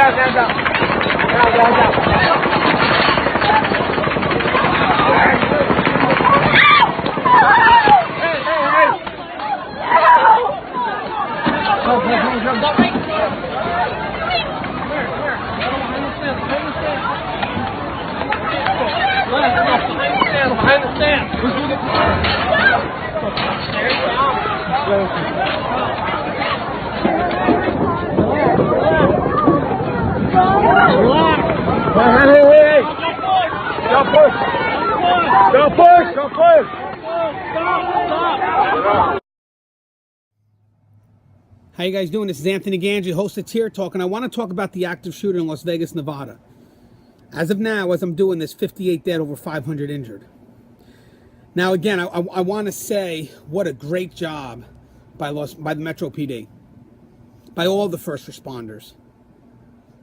Down, down, down. Down, down, down. Hey, hey, hey. Go, go, go, go. Behind the stand. Hey. Go push. Go push. Go push. How you guys doing? This is Anthony Gangi, host of Tier Talk, and I want to talk about the active shooter in Las Vegas, Nevada. As of now, as I'm doing this, 58 dead, over 500 injured. Now, again, I want to say what a great job by the Metro PD, by all the first responders.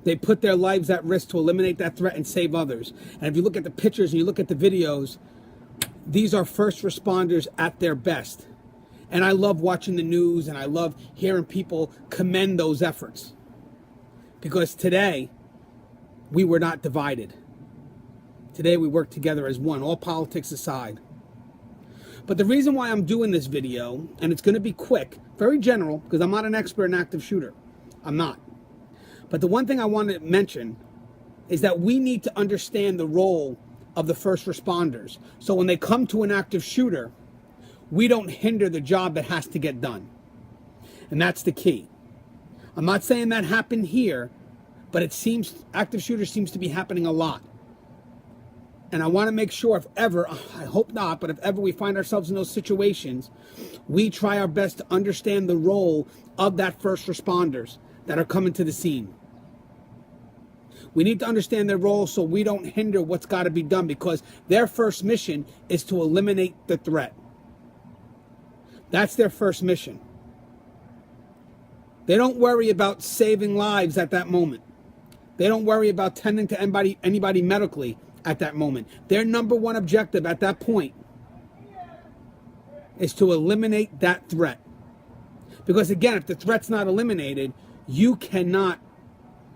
They put their lives at risk to eliminate that threat and save others. And if you look at the pictures and you look at the videos, these are first responders at their best. And I love watching the news, and I love hearing people commend those efforts. Because today, we were not divided. Today, we work together as one, all politics aside. But the reason why I'm doing this video, and it's going to be quick, very general, because I'm not an expert in active shooter. I'm not. But the one thing I want to mention is that we need to understand the role of the first responders. So when they come to an active shooter, we don't hinder the job that has to get done. And that's the key. I'm not saying that happened here, but it seems, active shooter seems to be happening a lot. And I want to make sure, if ever, I hope not, but if ever we find ourselves in those situations, we try our best to understand the role of that first responders that are coming to the scene. We need to understand their role so we don't hinder what's got to be done, because their first mission is to eliminate the threat. That's their first mission. They don't worry about saving lives at that moment. They don't worry about tending to anybody medically at that moment. Their number one objective at that point is to eliminate that threat. Because again, if the threat's not eliminated, you cannot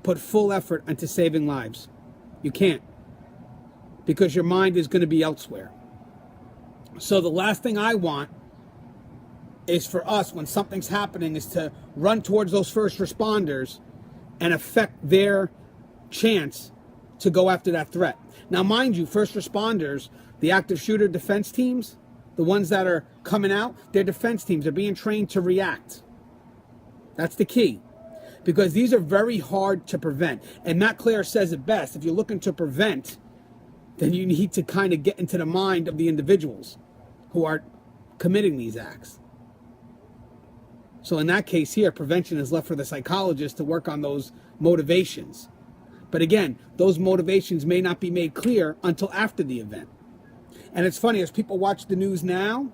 put full effort into saving lives. You can't. Because your mind is going to be elsewhere. So the last thing I want is for us, when something's happening, is to run towards those first responders and affect their chance to go after that threat. Now, mind you, first responders, the active shooter defense teams, the ones that are coming out, they're defense teams. They're being trained to react. That's the key. Because these are very hard to prevent. And Matt Clare says it best. If you're looking to prevent, then you need to kind of get into the mind of the individuals who are committing these acts. So in that case here, prevention is left for the psychologist to work on those motivations. But again, those motivations may not be made clear until after the event. And it's funny, as people watch the news now,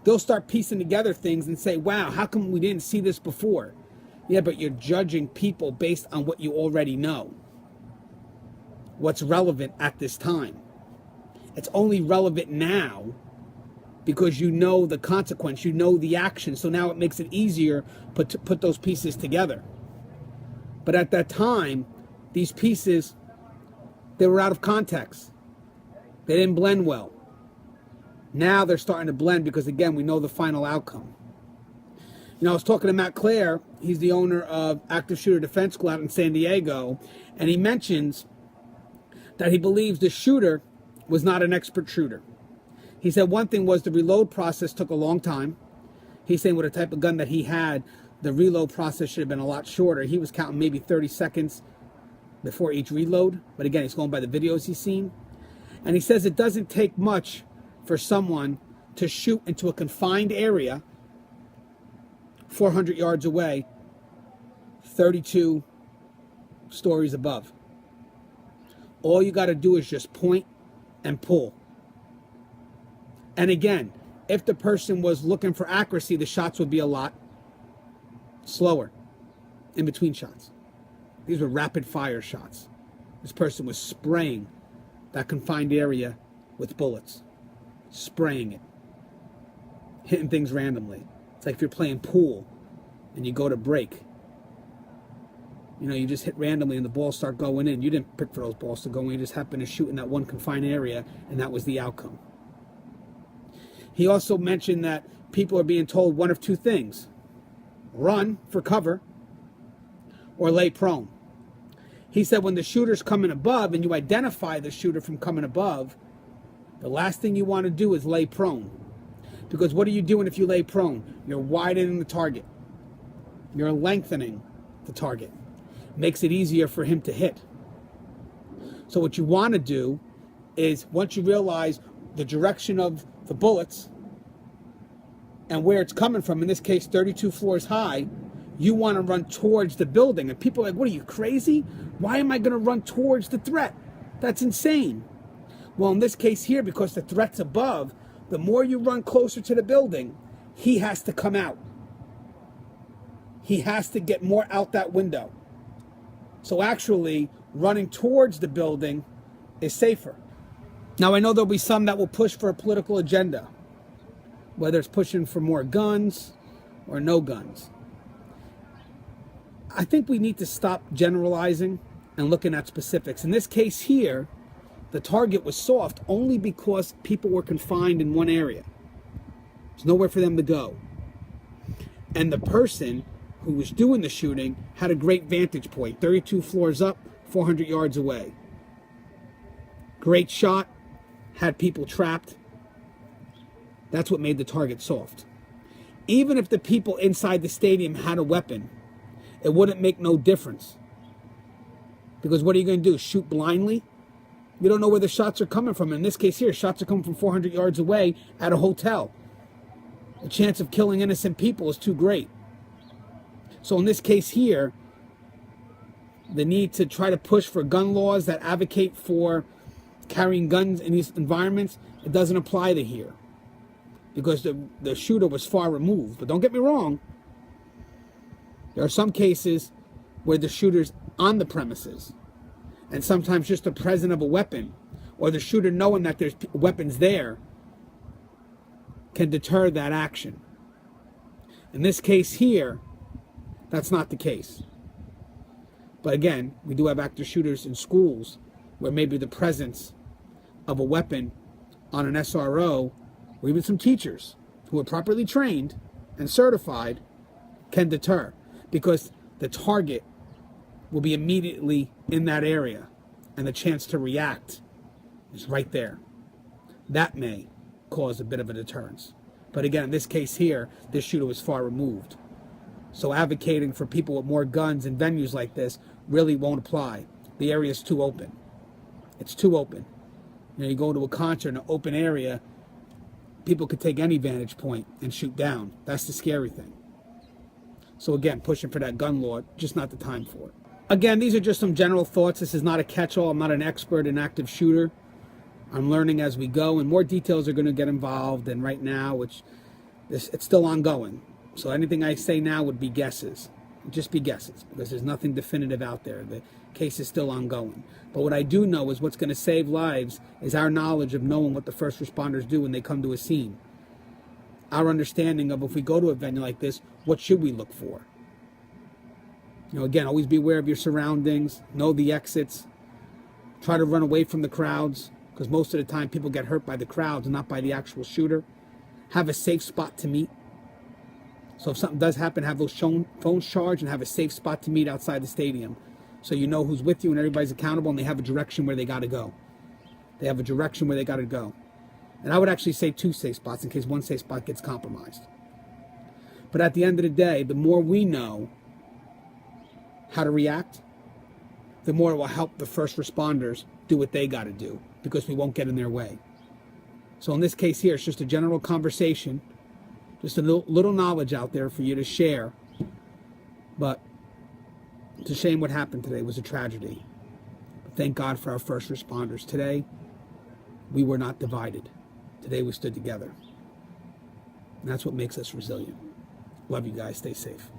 they'll start piecing together things and say, wow, how come we didn't see this before? Yeah, but you're judging people based on what you already know. What's relevant at this time. It's only relevant now because you know the consequence, you know the action. So now it makes it easier to put those pieces together. But at that time, these pieces, they were out of context. They didn't blend well. Now they're starting to blend because, again, we know the final outcome. You know, I was talking to Matt Clare. He's the owner of Active Shooter Defense School out in San Diego. And he mentions that he believes the shooter was not an expert shooter. He said one thing was the reload process took a long time. He's saying with the type of gun that he had, the reload process should have been a lot shorter. He was counting maybe 30 seconds before each reload. But again, he's going by the videos he's seen. And he says it doesn't take much for someone to shoot into a confined area 400 yards away, 32 stories above. All you got to do is just point and pull. And again, if the person was looking for accuracy, the shots would be a lot slower in between shots. These were rapid fire shots. This person was spraying that confined area with bullets. Spraying it. Hitting things randomly. It's like if you're playing pool and you go to break. you just hit randomly and the balls start going in. You didn't pick for those balls to go in. You just happened to shoot in that one confined area, and that was the outcome. He also mentioned that people are being told one of two things: run for cover or lay prone. He said when the shooter's coming above and you identify the shooter from coming above, the last thing you want to do is lay prone. Because what are you doing if you lay prone? You're widening the target. You're lengthening the target. Makes it easier for him to hit. So what you want to do is, once you realize the direction of the bullets and where it's coming from, in this case 32 floors high, you want to run towards the building. And people are like, what are you, crazy? Why am I going to run towards the threat? That's insane. Well, in this case here, because the threat's above, the more you run closer to the building, he has to come out. He has to get more out that window. So actually, running towards the building is safer. Now, I know there'll be some that will push for a political agenda, whether it's pushing for more guns or no guns. I think we need to stop generalizing and looking at specifics. In this case here, the target was soft only because people were confined in one area. There's nowhere for them to go. And the person who was doing the shooting had a great vantage point, 32 floors up, 400 yards away. Great shot, had people trapped. That's what made the target soft. Even if the people inside the stadium had a weapon, it wouldn't make no difference. Because what are you going to do? Shoot blindly? You don't know where the shots are coming from. In this case here, shots are coming from 400 yards away at a hotel. The chance of killing innocent people is too great. So in this case here, the need to try to push for gun laws that advocate for carrying guns in these environments, it doesn't apply to here. Because the shooter was far removed. But don't get me wrong. There are some cases where the shooter's on the premises, and sometimes just the presence of a weapon, or the shooter knowing that there's weapons there, can deter that action. In this case here, that's not the case. But again, we do have active shooters in schools where maybe the presence of a weapon on an SRO, or even some teachers who are properly trained and certified, can deter. Because the target will be immediately in that area, and the chance to react is right there. That may cause a bit of a deterrence. But again, in this case here, this shooter was far removed. So advocating for people with more guns in venues like this really won't apply. The area is too open. It's too open. You go to a concert in an open area, people could take any vantage point and shoot down. That's the scary thing. So again, pushing for that gun law, just not the time for it. Again, these are just some general thoughts. This is not a catch-all. I'm not an expert in active shooter. I'm learning as we go, and more details are going to get involved. And right now, it's still ongoing. So anything I say now would be guesses. Just be guesses, because there's nothing definitive out there. The case is still ongoing. But what I do know is what's going to save lives is our knowledge of knowing what the first responders do when they come to a scene. Our understanding of, if we go to a venue like this, what should we look for? Again, always be aware of your surroundings, know the exits, try to run away from the crowds, because most of the time people get hurt by the crowds and not by the actual shooter. Have a safe spot to meet. So if something does happen, have those phones charged and have a safe spot to meet outside the stadium, so you know who's with you and everybody's accountable, and they have a direction where they got to go. They have a direction where they got to go. And I would actually say 2 safe spots in case one safe spot gets compromised. But at the end of the day, the more we know how to react, the more it will help the first responders do what they got to do, because we won't get in their way. So in this case here, it's just a general conversation, just a little knowledge out there for you to share. But it's a shame what happened today. It was a tragedy. But thank God for our first responders. Today, we were not divided. Today we stood together. And that's what makes us resilient. Love you guys. Stay safe.